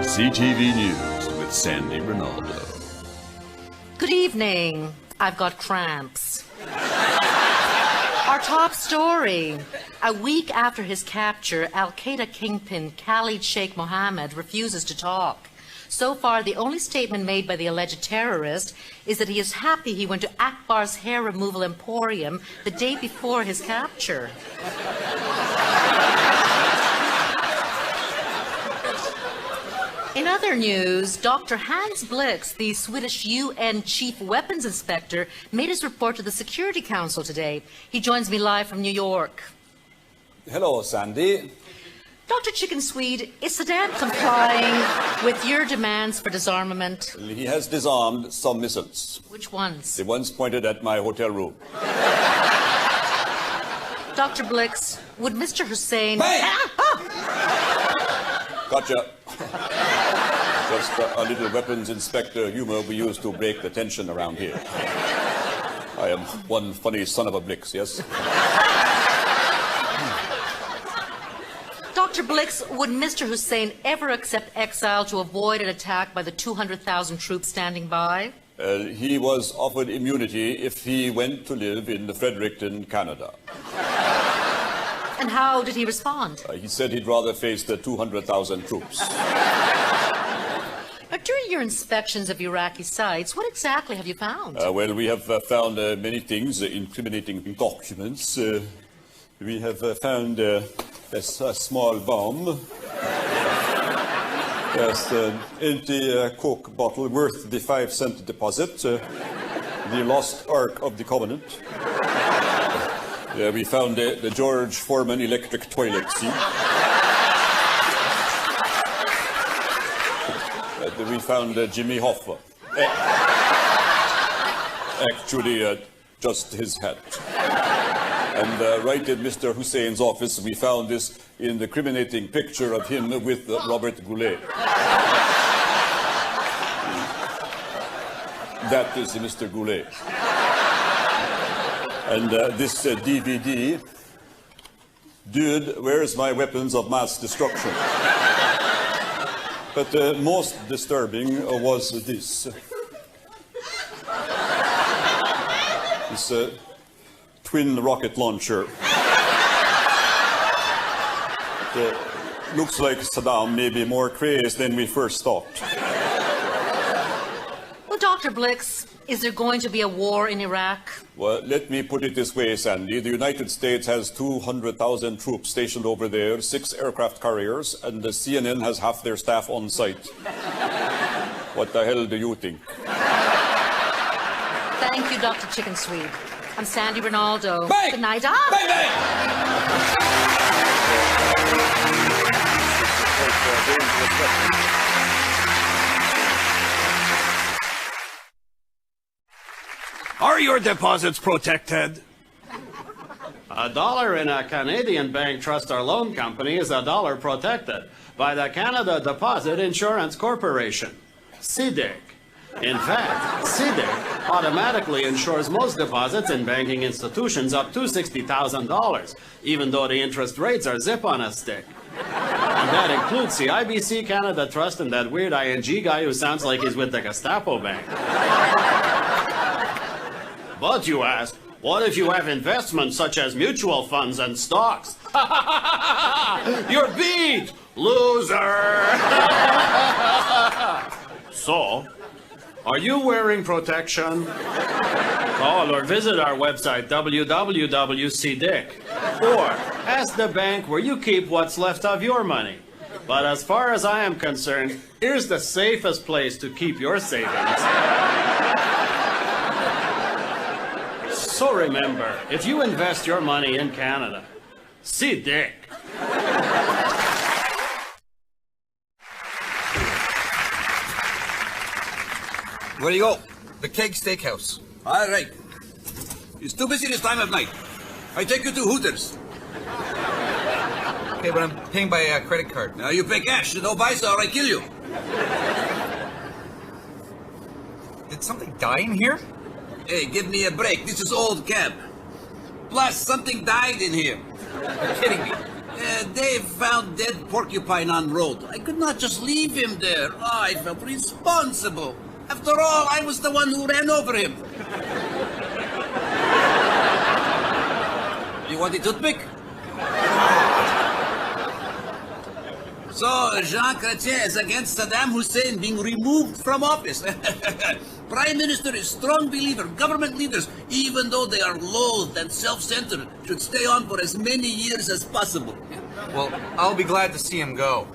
CTV News with Sandy Ronaldo. Good evening. I've got cramps. Our top story. A week after his capture, Al-Qaeda kingpin Khalid Sheikh Mohammed refuses to talk. So far, the only statement made by the alleged terrorist is that he is happy he went to Akbar's hair removal emporium the day before his capture. In other news, Dr. Hans Blix, the Swedish UN Chief Weapons Inspector, made his report to the Security Council today. He joins me live from New York. Hello, Sandy. Dr. Chicken Swede, is Saddam complying with your demands for disarmament? He has disarmed some missiles. Which ones? The ones pointed at my hotel room. Dr. Blix, would Mr. Hussein... Hey! Gotcha. Just a little weapons inspector humor we use to break the tension around here. I am one funny son of a Blix, yes? Dr. Blix, would Mr. Hussein ever accept exile to avoid an attack by the 200,000 troops standing by? He was offered immunity if he went to live in Fredericton, Canada. And how did he respond? He said he'd rather face the 200,000 troops. During your inspections of Iraqi sites, what exactly have you found? Well, we have found many things, incriminating documents. We have found a small bomb. Yes, an empty Coke bottle worth the 5-cent deposit. The lost Ark of the Covenant. We found the George Foreman electric toilet seat. We found Jimmy Hoffa. Actually, just his hat. And right in Mr. Hussein's office, we found this incriminating picture of him with Robert Goulet. That is Mr. Goulet. And this DVD, Dude, Where's My Weapons of Mass Destruction? But most disturbing was this. This twin rocket launcher. It looks like Saddam may be more crazed than we first thought. Well, Dr. Blix, is there going to be a war in Iraq? Well, let me put it this way, Sandy. The United States has 200,000 troops stationed over there, 6 aircraft carriers, and the CNN has half their staff on site. What the hell do you think? Thank you, Dr. Chicken Swede. I'm Sandy Ronaldo. Bye. Good night. Bye, Are your deposits protected? $1 in a Canadian bank trust or loan company is $1 protected by the Canada Deposit Insurance Corporation, CDIC. In fact, CDIC automatically insures most deposits in banking institutions up to $60,000, even though the interest rates are zip on a stick. And that includes the IBC Canada Trust and that weird ING guy who sounds like he's with the Gestapo bank. But you ask, what if you have investments such as mutual funds and stocks? You're beat, loser! So, are you wearing protection? Call or visit our website, www.cdic, or ask the bank where you keep what's left of your money. But as far as I am concerned, here's the safest place to keep your savings. So remember, if you invest your money in Canada, see Dick. Where do you go? The Keg Steakhouse. All right. It's too busy this time of night. I take you to Hooters. Okay, but I'm paying by credit card. Now you pay cash. No buys or I kill you. Did something die in here? Hey, give me a break. This is old cab. Plus, something died in here. You're kidding me. Dave found dead porcupine on road. I could not just leave him there. Oh, I felt responsible. After all, I was the one who ran over him. You want a toothpick? So, Jean Chrétien is against Saddam Hussein being removed from office. Prime Minister is strong believer government leaders, even though they are loathed and self-centered, should stay on for as many years as possible. Well, I'll be glad to see him go.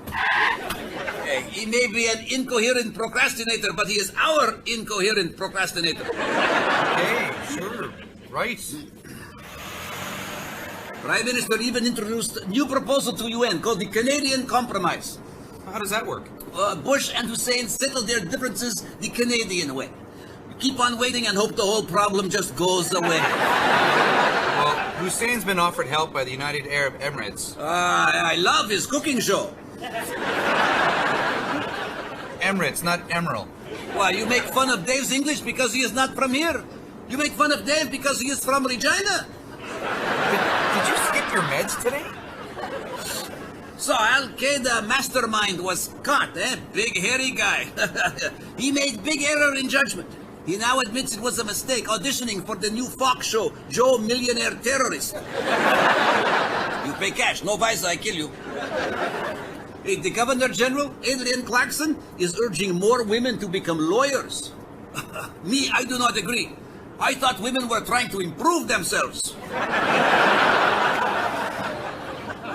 He may be an incoherent procrastinator, but he is our incoherent procrastinator. Okay, sure. Right. Prime Minister even introduced a new proposal to UN called the Canadian Compromise. How does that work? Bush and Hussein settled their differences the Canadian way. Keep on waiting and hope the whole problem just goes away. Well, Hussein's been offered help by the United Arab Emirates. I love his cooking show. Emirates, not Emerald. Why, you make fun of Dave's English because he is not from here. You make fun of Dave because he is from Regina. Did you skip your meds today? So Al-Qaeda mastermind was caught, eh? Big hairy guy. He made big error in judgment. He now admits it was a mistake auditioning for the new Fox show, Joe Millionaire Terrorist. You pay cash, no visa, I kill you. Hey, the Governor General, Adrian Clarkson, is urging more women to become lawyers. Me, I do not agree. I thought women were trying to improve themselves.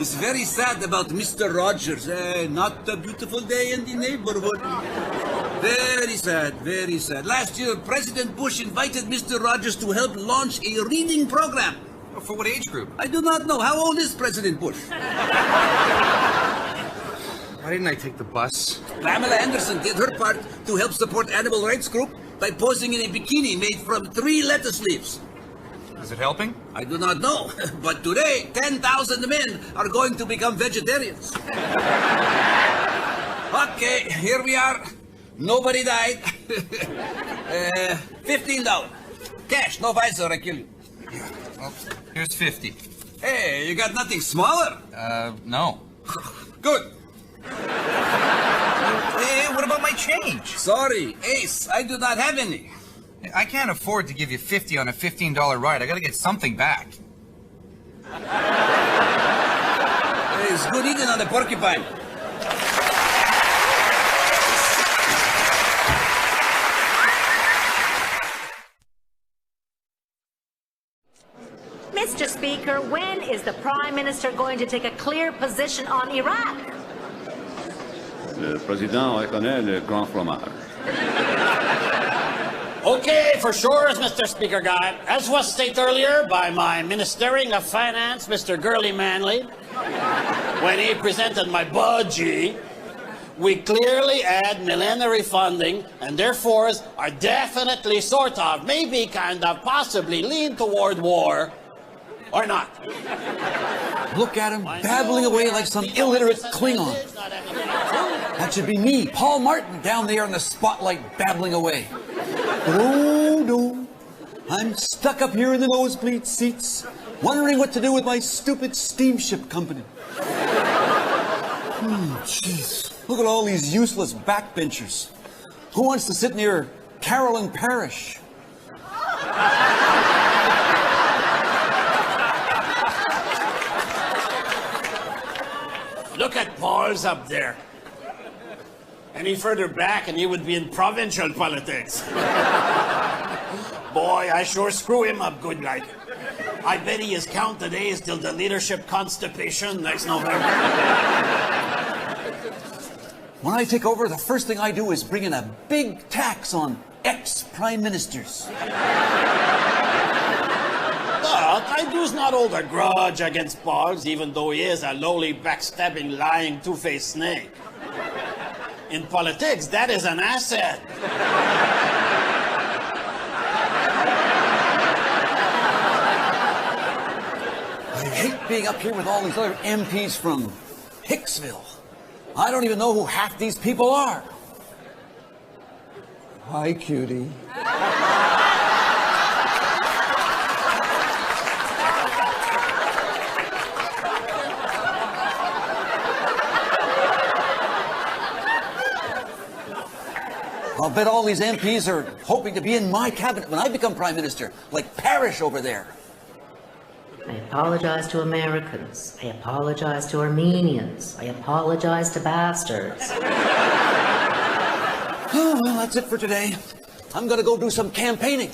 It's very sad about Mr. Rogers. Not a beautiful day in the neighborhood. Very sad, very sad. Last year, President Bush invited Mr. Rogers to help launch a reading program. For what age group? I do not know. How old is President Bush? Why didn't I take the bus? Pamela Anderson did her part to help support animal rights group by posing in a bikini made from 3 lettuce leaves. Is it helping? I do not know, but today 10,000 men are going to become vegetarians. Okay, here we are. Nobody died. $15. Cash, no visa, I kill you. Well, here's 50. Hey, you got nothing smaller? No. Good. Hey, what about my change? Sorry, Ace, I do not have any. I can't afford to give you 50 on a $15 ride. I gotta get something back. Hey, it's good eating on the porcupine. Mr. Speaker, when is the Prime Minister going to take a clear position on Iraq? Le président reconnaît le grand fromage. Okay, for sure, Mr. Speaker Guy. As was stated earlier by my Ministering of Finance, Mr. Gurley Manley, when he presented my budget, we clearly add millenary funding and therefore are definitely sort of, maybe kind of, possibly lean toward war. Or not. Look at him, babbling away like some illiterate Klingon. That should be me, Paul Martin, down there in the spotlight, babbling away. But oh no, I'm stuck up here in the nosebleed seats, wondering what to do with my stupid steamship company. Jeez, look at all these useless backbenchers. Who wants to sit near Carolyn Parrish? Look at Paul's up there. Any further back and he would be in provincial politics. Boy, I sure screw him up good like. I bet he is count the days till the leadership constipation next November. When I take over, the first thing I do is bring in a big tax on ex-prime ministers. But I do not hold a grudge against Pauls, even though he is a lowly, backstabbing, lying, two-faced snake. In politics, that is an asset. I hate being up here with all these other MPs from Hicksville. I don't even know who half these people are. Hi, cutie. I'll bet all these MPs are hoping to be in my cabinet when I become Prime Minister, like Parrish over there. I apologize to Americans. I apologize to Armenians. I apologize to bastards. Oh, well, that's it for today. I'm gonna go do some campaigning.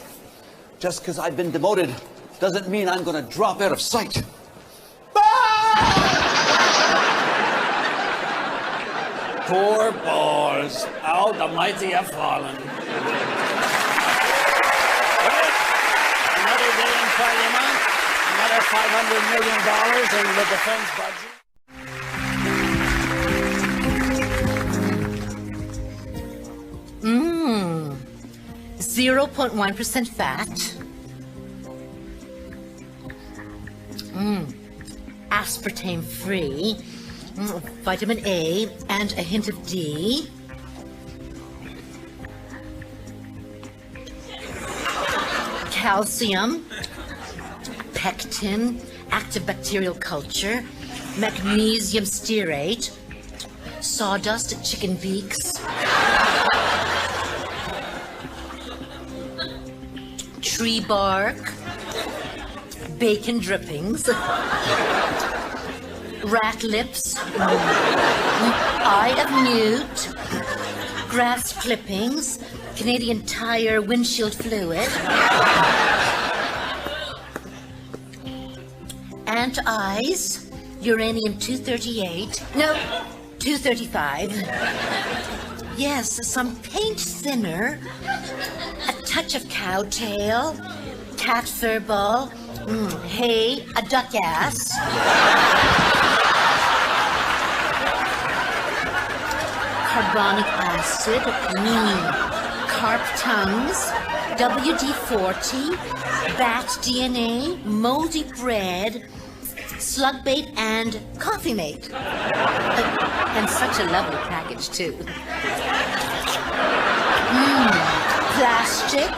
Just because I've been demoted doesn't mean I'm gonna drop out of sight. Poor balls. How the mighty have fallen. Well, another day in Parliament. Another $500 million in the defense budget. 0.1% fat. Aspartame free. Vitamin A and a hint of D. Calcium. Pectin. Active bacterial culture. Magnesium stearate. Sawdust chicken beaks. Tree bark, bacon drippings, rat lips, eye of newt, grass clippings, Canadian Tire windshield fluid, ant eyes, uranium-238, no, 235, yes, some paint thinner, a touch of cow tail, cat fur ball, hay, a duck ass, carbonic acid, carp tongues, WD-40, bat DNA, moldy bread, slug bait, and coffee mate. And such a lovely package, too. Plastic,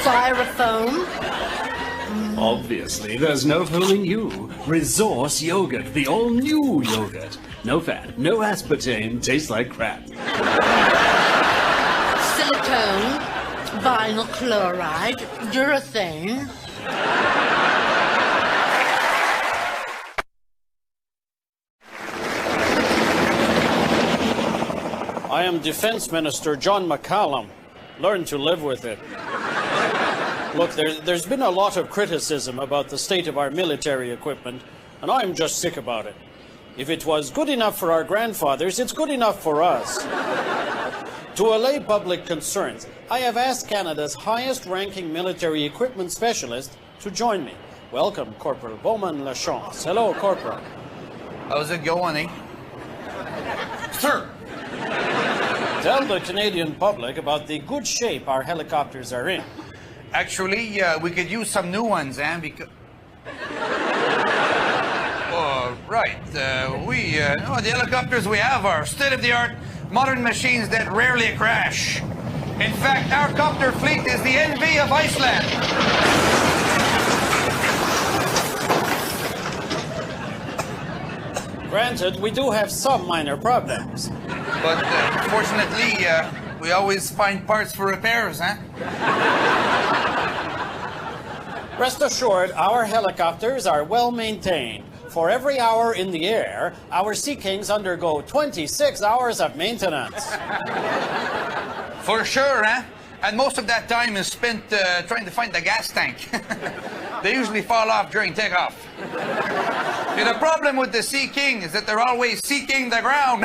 styrofoam. Obviously, there's no fooling you. Resource yogurt, the all-new yogurt. No fat, no aspartame, tastes like crap. Silicone, vinyl chloride, urethane. I am Defense Minister John McCallum. Learn to live with it. Look, there's been a lot of criticism about the state of our military equipment, and I'm just sick about it. If it was good enough for our grandfathers, it's good enough for us. To allay public concerns, I have asked Canada's highest-ranking military equipment specialist to join me. Welcome, Corporal Bowman Lachance. Hello, Corporal. How's it going, eh? Sir! Tell the Canadian public about the good shape our helicopters are in. Actually, we could use some new ones, because... right. The helicopters we have are state-of-the-art modern machines that rarely crash. In fact, our copter fleet is the envy of Iceland. Granted, we do have some minor problems. But fortunately, we always find parts for repairs, huh? Rest assured, our helicopters are well maintained. For every hour in the air, our Sea Kings undergo 26 hours of maintenance. For sure, huh? And most of that time is spent trying to find the gas tank. They usually fall off during takeoff. See, the problem with the Sea King is that they're always seeking the ground.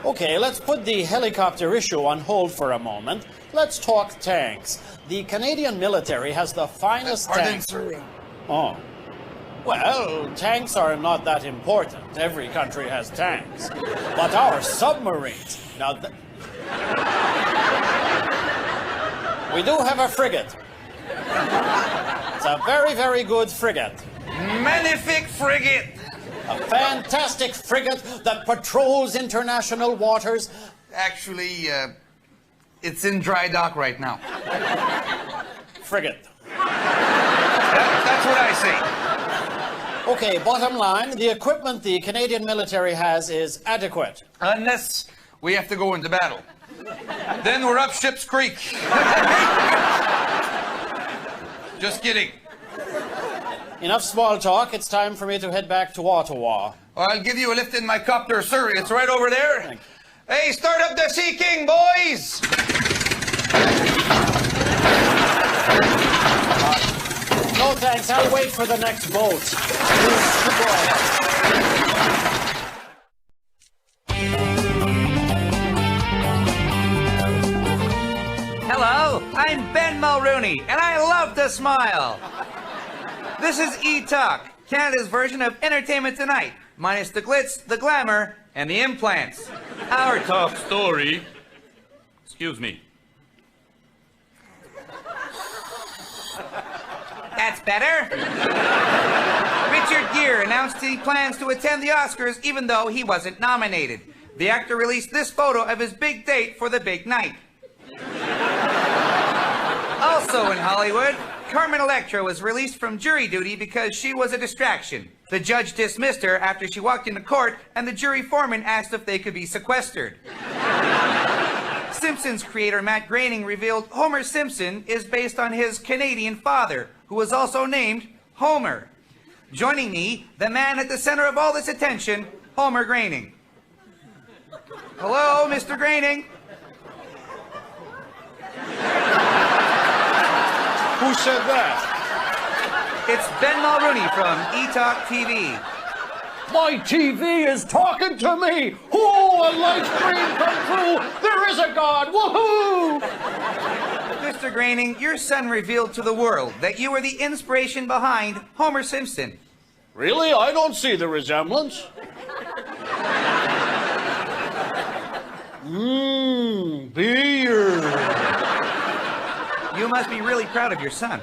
Okay, let's put the helicopter issue on hold for a moment. Let's talk tanks. The Canadian military has the finest tanks. Oh. Well, tanks are not that important. Every country has tanks. But our submarines... Now, we do have a frigate. It's a very, very good frigate. Magnifique frigate! A fantastic frigate that patrols international waters. Actually, it's in dry dock right now. Frigate. That's what I say. Okay, bottom line, the equipment the Canadian military has is adequate. Unless we have to go into battle. Then we're up Ship's Creek. Just kidding. Enough small talk. It's time for me to head back to Ottawa. I'll give you a lift in my copter, sir. It's right over there. Hey, start up the Sea King, boys! No thanks, I'll wait for the next boat. Hello, I'm Ben Mulrooney, and I love to smile. This is E-Talk, Canada's version of Entertainment Tonight, minus the glitz, the glamour, and the implants. Our top story... Excuse me. That's better. Richard Gere announced he plans to attend the Oscars even though he wasn't nominated. The actor released this photo of his big date for the big night. Also in Hollywood, Carmen Electra was released from jury duty because she was a distraction. The judge dismissed her after she walked into court and the jury foreman asked if they could be sequestered. Simpsons creator Matt Groening revealed Homer Simpson is based on his Canadian father, who was also named Homer. Joining me, the man at the center of all this attention, Homer Groening. Hello, Mr. Groening. Who said that? It's Ben Mulrooney from E-Talk TV. My TV is talking to me! Oh, a life's dream come true! There is a God! Woohoo! Mr. Groening, your son revealed to the world that you were the inspiration behind Homer Simpson. Really? I don't see the resemblance. Beer. You must be really proud of your son.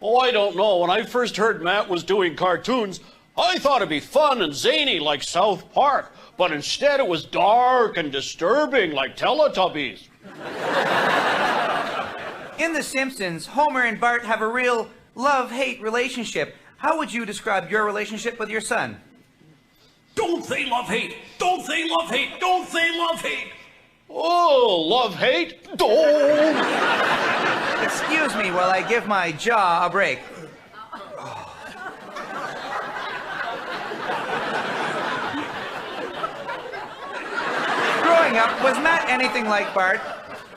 Oh, I don't know. When I first heard Matt was doing cartoons, I thought it'd be fun and zany like South Park, but instead it was dark and disturbing like Teletubbies. In The Simpsons, Homer and Bart have a real love-hate relationship. How would you describe your relationship with your son? Don't they love hate? Don't they love hate? Don't they love hate? Oh, love hate? Don't. Excuse me while I give my jaw a break. Growing up, was Matt anything like Bart?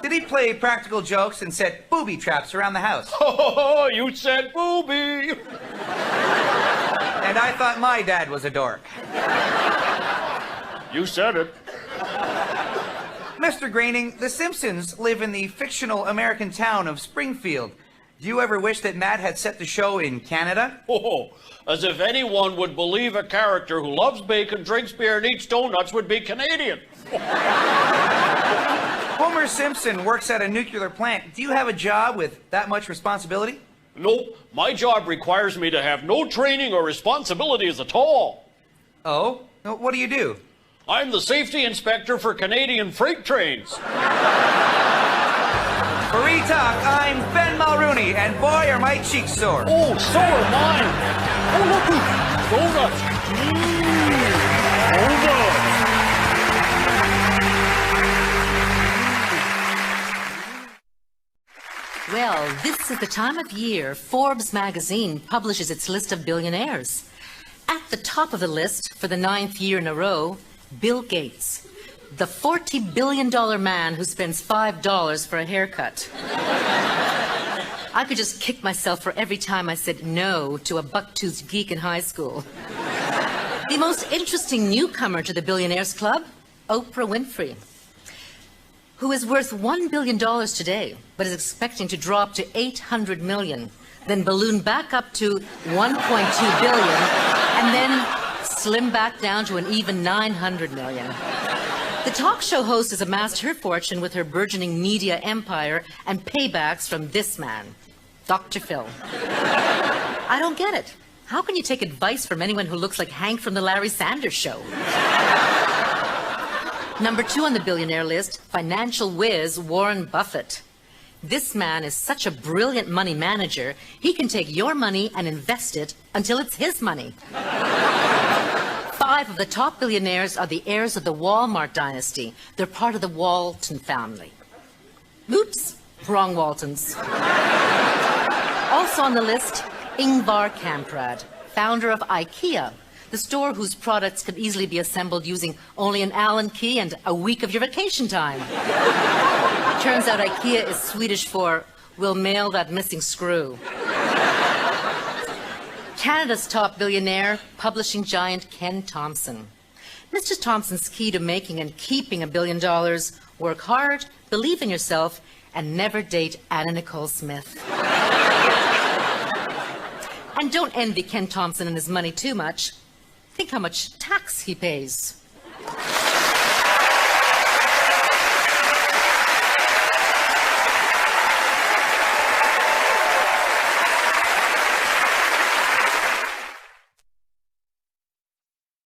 Did he play practical jokes and set booby traps around the house? Oh, you said booby. And I thought my dad was a dork. You said it. Mr. Groening, the Simpsons live in the fictional American town of Springfield. Do you ever wish that Matt had set the show in Canada? Oh, as if anyone would believe a character who loves bacon, drinks beer, and eats donuts would be Canadian. Homer Simpson works at a nuclear plant. Do you have a job with that much responsibility? Nope. My job requires me to have no training or responsibilities at all. Oh? What do you do? I'm the safety inspector for Canadian freight trains. For E-Talk, I'm Ben Mulrooney, and boy, are my cheeks sore. Oh, so are mine. Oh, look, donuts. Donuts. Well, this is the time of year Forbes magazine publishes its list of billionaires. At the top of the list, for the 9th year in a row, Bill Gates, the $40 billion man who spends $5 for a haircut. I could just kick myself for every time I said no to a buck-toothed geek in high school. The most interesting newcomer to the Billionaires Club, Oprah Winfrey, who is worth $1 billion today, but is expecting to drop to $800 million, then balloon back up to $1.2 billion, and then slim back down to an even $900 million. The talk show host has amassed her fortune with her burgeoning media empire and paybacks from this man, Dr. Phil. I don't get it. How can you take advice from anyone who looks like Hank from the Larry Sanders Show? Number 2 on the billionaire list, financial whiz Warren Buffett. This man is such a brilliant money manager, he can take your money and invest it until it's his money. 5 of the top billionaires are the heirs of the Walmart dynasty. They're part of the Walton family. Oops, wrong Waltons. Also on the list, Ingvar Kamprad, founder of IKEA, the store whose products could easily be assembled using only an Allen key and a week of your vacation time. Turns out IKEA is Swedish for, we'll mail that missing screw. Canada's top billionaire, publishing giant Ken Thompson. Mr. Thompson's key to making and keeping $1 billion: work hard, believe in yourself, and never date Anna Nicole Smith. And don't envy Ken Thompson and his money too much. Think how much tax he pays.